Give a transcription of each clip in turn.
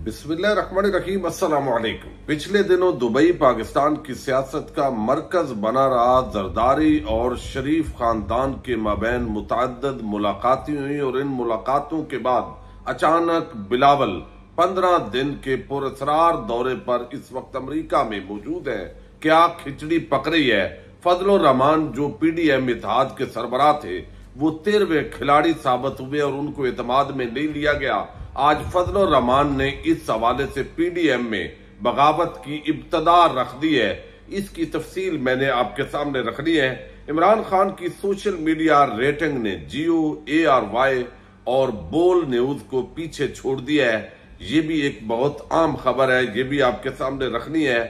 बिस्मिल्लाहिर्रहमानिर्रहीम, अस्सलाम वालेकुम। पिछले दिनों दुबई पाकिस्तान की सियासत का मरकज बना रहा जरदारी और शरीफ खानदान के माबैन मुतअद्दिद मुलाकातें हुई और इन मुलाकातों के बाद अचानक बिलावल 15 दिन के पुरअसरार दौरे पर इस वक्त अमेरिका में मौजूद है। क्या खिचड़ी पक रही है? फजलुर रहमान जो PDM इत्तेहाद के सरबराह थे वो 13वें खिलाड़ी साबित हुए और उनको एतमाद में नहीं लिया गया। आज फजलुर रहमान ने इस हवाले से PDM में बगावत की इब्तदा रख दी है। इसकी तफसील मैंने आपके सामने रखनी है। इमरान खान की सोशल मीडिया रेटिंग ने जियो, ARY और बोल न्यूज को पीछे छोड़ दिया है। ये भी एक बहुत आम खबर है, ये भी आपके सामने रखनी है।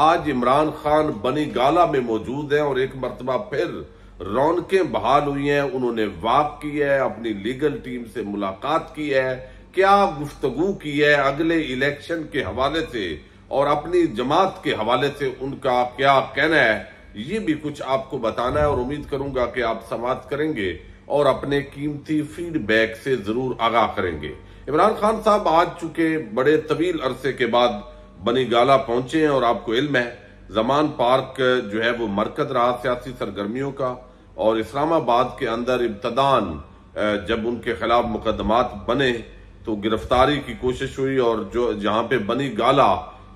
आज इमरान खान बनी गाला में मौजूद है और एक मरतबा फिर रौनकें बहाल हुई हैं। उन्होंने वाक की है, अपनी लीगल टीम से मुलाकात की है, क्या गुफ्तगू की है अगले इलेक्शन के हवाले से और अपनी जमात के हवाले से उनका क्या कहना है, ये भी कुछ आपको बताना है और उम्मीद करूंगा कि आप समाअत करेंगे और अपने कीमती फीडबैक से जरूर आगाह करेंगे। इमरान खान साहब आज चुके बड़े तवील अरसे के बाद बनी गाला पहुंचे हैं और आपको इल्म है जमान पार्क जो है वो मरकज रहा सियासी सरगर्मियों का और इस्लामाबाद के अंदर इब्तदान जब उनके खिलाफ मुकदमात बने तो गिरफ्तारी की कोशिश हुई और जो जहां पे बनी गाला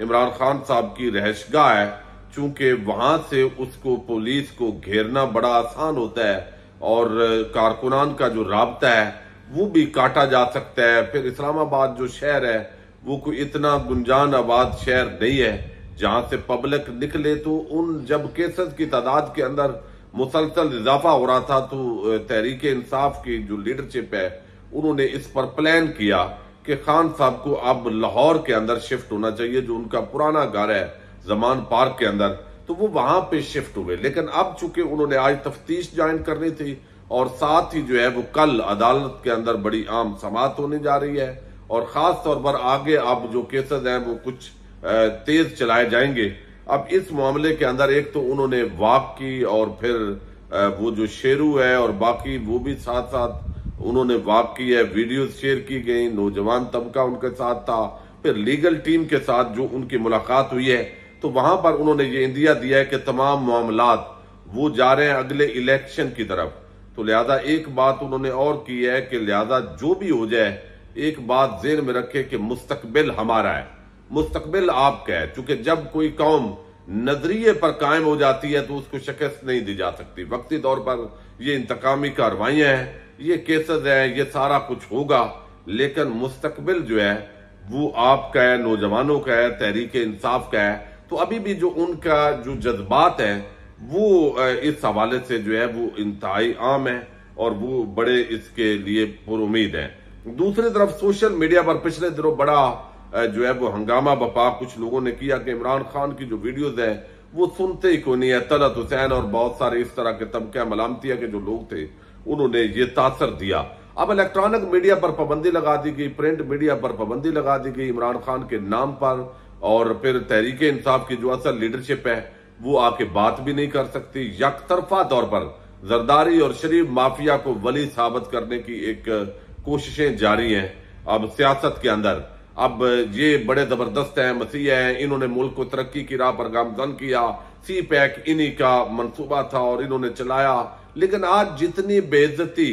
इमरान खान साहब की रहशगाह है, चूंकि वहां से उसको पुलिस को घेरना बड़ा आसान होता है और कारकुनान का जो राब्ता है वो भी काटा जा सकता है। फिर इस्लामाबाद जो शहर है वो कोई इतना गुंजान आबाद शहर नहीं है जहां से पब्लिक निकले। तो उन जब केसेस की तादाद के अंदर मुसलसल इजाफा हो रहा था तो तहरीक इंसाफ की जो लीडरशिप है उन्होंने इस पर प्लान किया कि खान साहब को अब लाहौर के अंदर शिफ्ट होना चाहिए, जो उनका पुराना घर है जमान पार्क के अंदर, तो वो वहां पे शिफ्ट हुए। लेकिन अब चूंकि उन्होंने आज तफ्तीश ज्वाइन करनी थी और साथ ही जो है वो कल अदालत के अंदर बड़ी आम समाअत होने जा रही है और खास तौर पर आगे अब जो केसेस हैं वो कुछ तेज चलाए जाएंगे। अब इस मामले के अंदर एक तो उन्होंने वाक की और फिर वो जो शेरू है और बाकी वो भी साथ साथ उन्होंने वाक की है, वीडियो शेयर की गई, नौजवान तबका उनके साथ था, फिर लीगल टीम के साथ जो उनकी मुलाकात हुई है तो वहां पर उन्होंने ये इंदिया दिया है कि तमाम मामलात वो जा रहे हैं अगले इलेक्शन की तरफ। तो लिहाजा एक बात उन्होंने और की है कि लिहाजा जो भी हो जाए एक बात ज़हन में रखे कि मुस्तकबिल हमारा है, मुस्तकबिल आपका है। चूंकि जब कोई कौम नजरिए पर कायम हो जाती है तो उसको शिकस्त नहीं दी जा सकती। वक्ती तौर पर ये इंतकामी कार्रवाइयां हैं, ये केसेस है, ये सारा कुछ होगा, लेकिन मुस्तकबिल जो है वो आपका है, नौजवानों का है, तहरीक इंसाफ का है। तो अभी भी जो उनका जो जज्बात है वो इस हवाले से जो है वो इंतहाई आम है और वो बड़े इसके लिए पुरुमीद है। दूसरी तरफ सोशल मीडिया पर पिछले दिनों बड़ा जो है वो हंगामा बपा कुछ लोगों ने किया कि इमरान खान की जो वीडियोज है वो सुनते ही कोई नहीं है। तलत हुसैन और बहुत सारे इस तरह के तबके मलामतिया के जो लोग थे उन्होंने ये तासर दिया। अब इलेक्ट्रॉनिक मीडिया पर पाबंदी लगा दी गई, प्रिंट मीडिया पर पाबंदी लगा दी गई इमरान खान के नाम पर और फिर तहरीक इंसाफ की जो असल लीडरशिप है वो आके बात भी नहीं कर सकती। यकतरफा तौर पर जरदारी और शरीफ माफिया को वली साबित करने की एक कोशिशें जारी हैं अब सियासत के अंदर। अब ये बड़े जबरदस्त हैं, मसीह हैं, इन्होंने मुल्क को तरक्की की राह पर गामजन किया, CPAC इन्हीं का मंसूबा था और इन्होंने चलाया। लेकिन आज जितनी बेइज्जती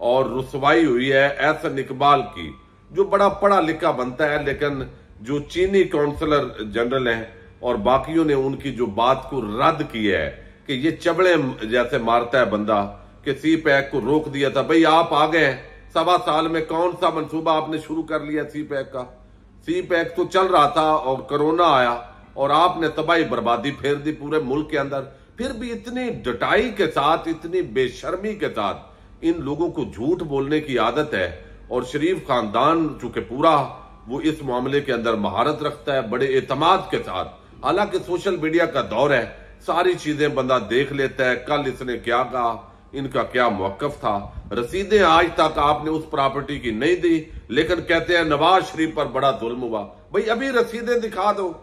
और रुसवाई हुई है एहसन इकबाल की, जो बड़ा पढ़ा लिखा बनता है लेकिन जो चीनी काउंसलर जनरल हैं और बाकियों ने उनकी जो बात को रद्द की है कि ये चबड़े जैसे मारता है बंदा कि CPAC को रोक दिया था। भाई आप आ गए 1.25 साल में कौन सा मंसूबा आपने शुरू कर लिया CPAC का? CPAC तो चल रहा था और कोरोना आया और आपने तबाही बर्बादी फेर दी पूरे मुल्क के अंदर। फिर भी इतनी डटाई के साथ, इतनी बेशर्मी के साथ इन लोगों को झूठ बोलने की आदत है और शरीफ खानदान चूंकि पूरा वो इस मामले के अंदर महारत रखता है बड़े एतमाद के साथ। हालांकि सोशल मीडिया का दौर है, सारी चीजें बंदा देख लेता है, कल इसने क्या कहा, इनका क्या मौकफ था। रसीदें आज तक आपने उस प्रॉपर्टी की नहीं दी लेकिन कहते हैं नवाज शरीफ पर बड़ा जुल्म हुआ। भाई अभी रसीदें दिखा दो,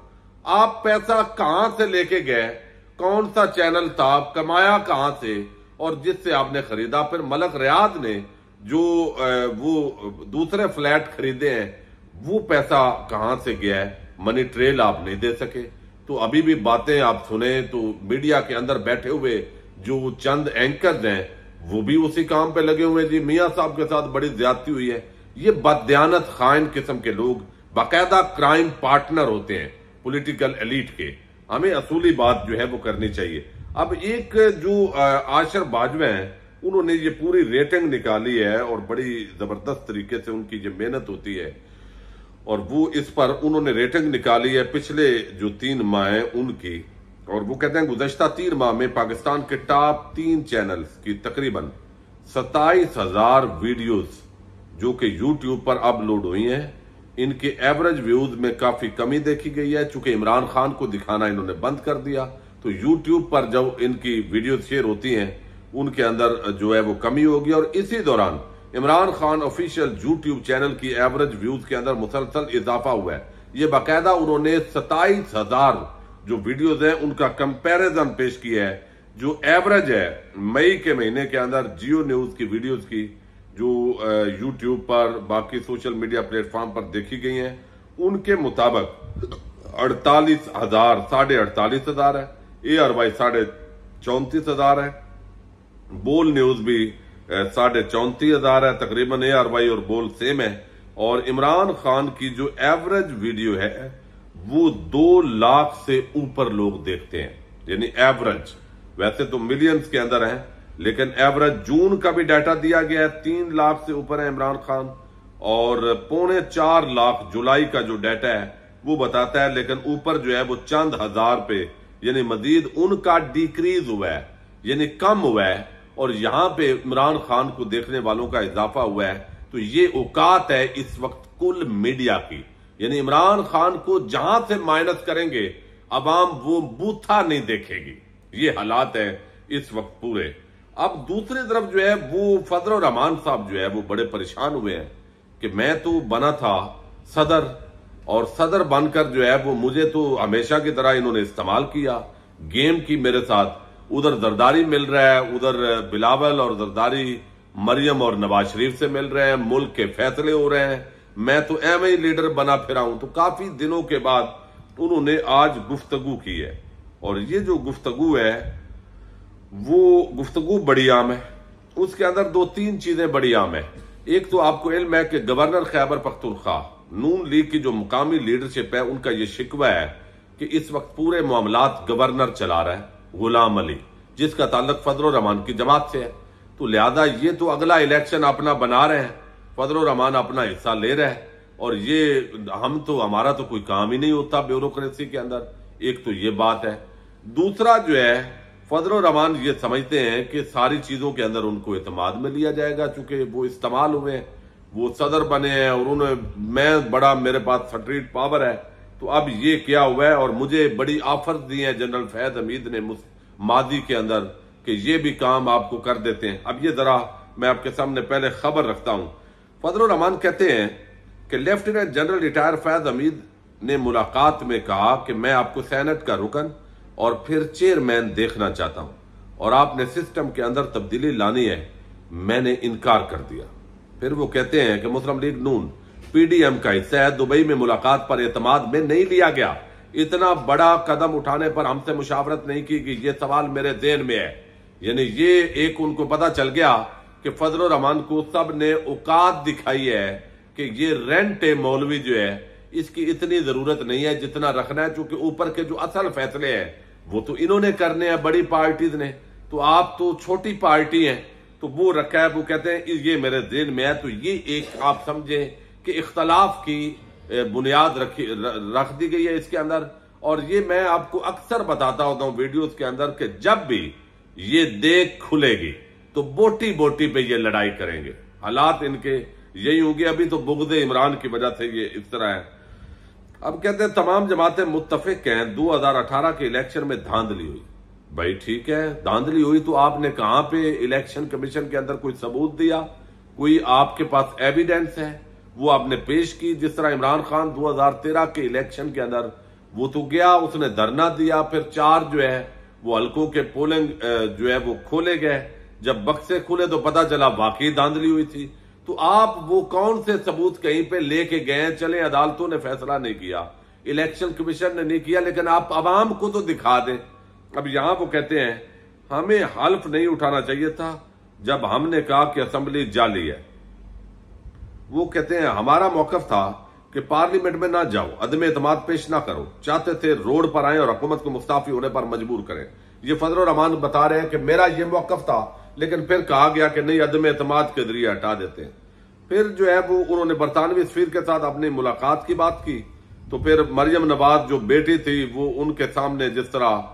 आप पैसा कहां से लेके गए, कौन सा चैनल था, कमाया कहां से और जिससे आपने खरीदा। फिर मलक रियाद ने जो वो दूसरे फ्लैट खरीदे हैं वो पैसा कहां से गया है, मनी ट्रेल आप नहीं दे सके। तो अभी भी बातें आप सुने तो मीडिया के अंदर बैठे हुए जो चंद एंकर्स हैं वो भी उसी काम पे लगे हुए हैं। जी मियां साहब के साथ बड़ी ज्यादती हुई है। ये बददियानत खाइन किस्म के लोग बाकायदा क्राइम पार्टनर होते हैं पॉलिटिकल एलीट के। हमें असूली बात जो है वो करनी चाहिए। अब एक जो आशर बाजवा हैं उन्होंने ये पूरी रेटिंग निकाली है और बड़ी जबरदस्त तरीके से उनकी ये मेहनत होती है और वो इस पर उन्होंने रेटिंग निकाली है पिछले जो 3 माह हैं उनकी। और वो कहते हैं गुज़श्ता 3 माह में पाकिस्तान के टॉप 3 चैनल्स की तकरीबन 27,000 वीडियोस जो कि यूट्यूब पर अपलोड हुई हैं, इनके एवरेज व्यूज में काफी कमी देखी गई है। चूंकि इमरान खान को दिखाना इन्होंने बंद कर दिया तो यूट्यूब पर जब इनकी वीडियो शेयर होती हैं उनके अंदर जो है वो कमी होगी। और इसी दौरान Imran Khan official YouTube channel की एवरेज व्यूज के अंदर मुसलसल इजाफा हुआ है। ये बाकायदा उन्होंने 27,000 जो वीडियोज हैं उनका कंपैरिजन पेश किया है। जो एवरेज है मई के महीने के अंदर जियो न्यूज की वीडियोज की जो यूट्यूब पर बाकी सोशल मीडिया प्लेटफॉर्म पर देखी गई हैं उनके मुताबिक 48,000 48,500 है। ARY 34,500 है। बोल न्यूज भी 34,500 है। तकरीबन ARY और बोल सेम है। और इमरान खान की जो एवरेज वीडियो है वो 2 लाख से ऊपर लोग देखते हैं, यानी एवरेज। वैसे तो मिलियंस के अंदर है लेकिन एवरेज जून का भी डाटा दिया गया है 3 लाख से ऊपर है इमरान खान। और 3.25 लाख जुलाई का जो डाटा है वो बताता है, लेकिन ऊपर जो है वो चंद हजार पे, यानी मजीद उनका डिक्रीज हुआ है, यानी कम हुआ है। और यहां पे इमरान खान को देखने वालों का इजाफा हुआ है। तो ये औकात है इस वक्त कुल मीडिया की, यानी इमरान खान को जहां से माइनस करेंगे अवाम वो बूथा नहीं देखेगी। ये हालात है इस वक्त पूरे। अब दूसरी तरफ जो है वो फजल रहमान साहब जो है वो बड़े परेशान हुए हैं कि मैं तो बना था सदर और सदर बनकर जो है वो मुझे तो हमेशा की तरह इन्होंने इस्तेमाल किया, गेम की मेरे साथ। उधर जरदारी मिल रहा है, उधर बिलावल और जरदारी मरियम और नवाज शरीफ से मिल रहे हैं, मुल्क के फैसले हो रहे हैं, मैं तो एमआई लीडर बना फिरा हूं। तो काफी दिनों के बाद उन्होंने आज गुफ्तगू की है और ये जो गुफ्तगू है वो गुफ्तगू बड़ी आम है। उसके अंदर 2-3 चीजें बड़ी आम है। एक तो आपको इल्म है कि गवर्नर खैबर पख्तूनख्वा नून लीग की जो मुकामी लीडरशिप है उनका यह शिकवा है कि इस वक्त पूरे मामलात गवर्नर चला रहा है गुलाम अली, जिसका ताल्लुक फजल रहमान की जमात से है। तो लिहाजा ये तो अगला इलेक्शन अपना बना रहे हैं, फजल रहमान अपना हिस्सा ले रहे हैं और ये हम तो हमारा तो कोई काम ही नहीं होता ब्यूरोक्रेसी के अंदर। एक तो ये बात है। दूसरा जो है फजल रहमान ये समझते हैं कि सारी चीजों के अंदर उनको एतमाद में लिया जाएगा, चूंकि वो इस्तेमाल हुए हैं, वो सदर बने हैं और उन्होंने मैं बड़ा मेरे पास स्ट्रीट पावर है। तो अब ये क्या हुआ है और मुझे बड़ी ऑफर्स दी हैं जनरल फैज हमीद ने मादी के अंदर कि ये भी काम आपको कर देते हैं। अब ये जरा मैं आपके सामने पहले खबर रखता हूं। फजल रहमान कहते हैं कि lieutenant general retire Faiz Hamid ने मुलाकात में कहा कि मैं आपको सेनेट का रुकन और फिर चेयरमैन देखना चाहता हूं और आपने सिस्टम के अंदर तब्दीली लानी है। मैंने इनकार कर दिया। फिर वो कहते हैं कि मुस्लिम लीग नून PDM का हिस्सा है, दुबई में मुलाकात पर एतमाद में नहीं लिया गया, इतना बड़ा कदम उठाने पर हमसे मुशावरत नहीं की गई। ये सवाल मेरे ज़हन में है। यानी ये एक उनको पता चल गया कि फजल रहमान को सब ने औकात दिखाई है कि ये रेंट मौलवी जो है इसकी इतनी जरूरत नहीं है जितना रखना है, क्योंकि ऊपर के जो असल फैसले हैं वो तो इन्होंने करने हैं, बड़ी पार्टीज ने। तो आप तो छोटी पार्टी हैं तो वो रखा है। वो कहते हैं ये मेरे ज़हन में है। तो ये एक आप समझें कि इख्तलाफ की बुनियाद रख दी गई है इसके अंदर। और ये मैं आपको अक्सर बताता होता हूं वीडियोस के अंदर कि जब भी ये देख खुलेगी तो बोटी बोटी पे ये लड़ाई करेंगे। हालात इनके यही होंगे। अभी तो बुग़्ज़े इमरान की वजह से ये इस तरह है। अब कहते हैं तमाम जमातें मुत्तफिक हैं 2018 के इलेक्शन में धांधली हुई। भाई ठीक है, धांधली हुई तो आपने कहां पे इलेक्शन कमीशन के अंदर कोई सबूत दिया, कोई आपके पास एविडेंस है, वो आपने पेश की। जिस तरह इमरान खान 2013 के इलेक्शन के अंदर वो तो गया, उसने धरना दिया, फिर 4 जो है वो हल्कों के पोलिंग जो है वो खोले गए। जब बक्से खुले तो पता चला वाकई धांधली हुई थी। तो आप वो कौन से सबूत कहीं पे लेके गए? चले अदालतों ने फैसला नहीं किया, इलेक्शन कमीशन ने नहीं किया, लेकिन आप अवाम को तो दिखा दें। अब यहां वो कहते हैं हमें हल्फ नहीं उठाना चाहिए था जब हमने कहा कि असेंबली जाली है। वो कहते हैं हमारा मौकफ था कि पार्लियामेंट में ना जाओ, अदम एतमाद पेश ना करो, चाहते थे रोड पर आए और हुकूमत को मुस्ताफी होने पर मजबूर करें। ये फजल रहमान बता रहे हैं कि मेरा ये मौकफ था, लेकिन फिर कहा गया कि नहीं, अदम एतमाद के जरिए हटा देते हैं। फिर जो है वो उन्होंने बरतानवी सफीर के साथ अपनी मुलाकात की बात की, तो फिर मरियम नवाज जो बेटी थी वो उनके सामने जिस तरह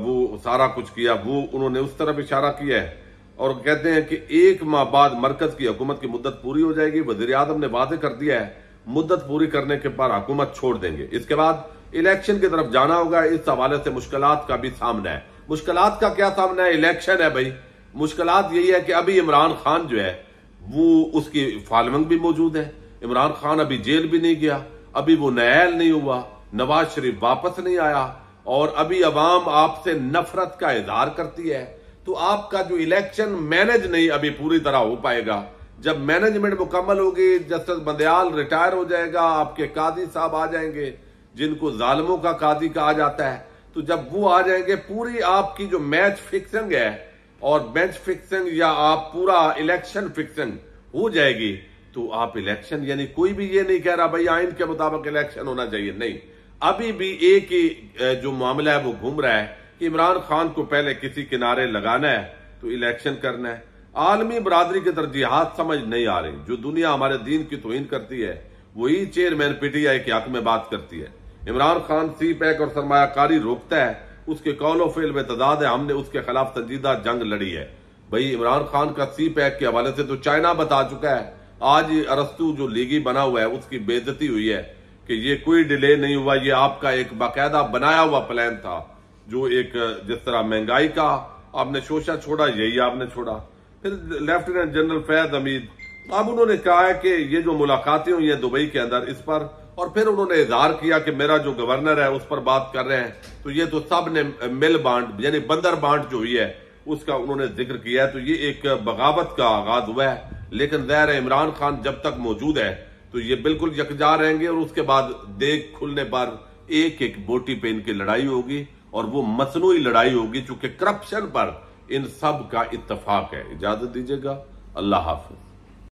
वो सारा कुछ किया, वो उन्होंने उस तरफ इशारा किया है और कहते हैं कि 1 माह बाद मरकज की हुकूमत की मुद्दत पूरी हो जाएगी। वजीर आजम ने वादे कर दिया है मुद्दत पूरी करने के बाद हुकूमत छोड़ देंगे, इसके बाद इलेक्शन की तरफ जाना होगा। इस हवाले से मुश्किलात का भी सामना है। मुश्किलात का क्या सामना है? इलेक्शन है भाई। मुश्किलात यही है कि अभी इमरान खान जो है वो उसकी फॉलोइंग भी मौजूद है। इमरान खान अभी जेल भी नहीं गया, अभी वो नायल नहीं हुआ, नवाज शरीफ वापस नहीं आया और अभी अवाम आपसे नफरत का इजहार करती है। तो आपका जो इलेक्शन मैनेज नहीं अभी पूरी तरह हो पाएगा। जब मैनेजमेंट मुकम्मल होगी, जस्टिस बंदयाल रिटायर हो जाएगा, आपके कादी साहब आ जाएंगे जिनको जालिमों का कादी कहा जाता है, तो जब वो आ जाएंगे पूरी आपकी जो मैच फिक्सिंग है और बेंच फिक्सिंग या आप पूरा इलेक्शन फिक्सिंग हो जाएगी, तो आप इलेक्शन, यानी कोई भी ये नहीं कह रहा भाई आइन के मुताबिक इलेक्शन होना चाहिए, नहीं, अभी भी एक ही जो मामला है वो घूम रहा है कि इमरान खान को पहले किसी किनारे लगाना है तो इलेक्शन करना है। आलमी बरादरी की तरजीहात समझ नहीं आ रही। जो दुनिया हमारे दीन की तौहीन करती है वही चेयरमैन पीटीआई के हक में बात करती है। इमरान खान सी पैक और सरमायाकारी रोकता है, उसके कौलो फेल में तदाद है, हमने उसके खिलाफ संजीदा जंग लड़ी है। भाई इमरान खान का सी पैक के हवाले से तो चाइना बता चुका है, आज अरस्तु जो लीगी बना हुआ है उसकी बेइज्जती हुई है कि ये कोई डिले नहीं हुआ, ये आपका एक बाकायदा बनाया हुआ प्लान था। जो एक जिस तरह महंगाई का आपने शोशा छोड़ा, यही आपने छोड़ा। फिर लेफ्टिनेंट जनरल फैज हमीद, अब उन्होंने कहा है कि ये जो मुलाकातें हुई हैं दुबई के अंदर इस पर, और फिर उन्होंने इजहार किया कि मेरा जो गवर्नर है उस पर बात कर रहे हैं, तो ये तो सब ने मिल बांट यानी बंदर बांट जो हुई है उसका उन्होंने जिक्र किया है। तो ये एक बगावत का आगाज हुआ है, लेकिन ज़ाहिर है इमरान खान जब तक मौजूद है तो ये बिल्कुल यकजा रहेंगे और उसके बाद देख खुलने पर एक एक बोटी पे इनकी लड़ाई होगी और वो मसनूई लड़ाई होगी, चूंकि करप्शन पर इन सब का इत्तेफाक है। इजाजत दीजिएगा, अल्लाह हाफिज।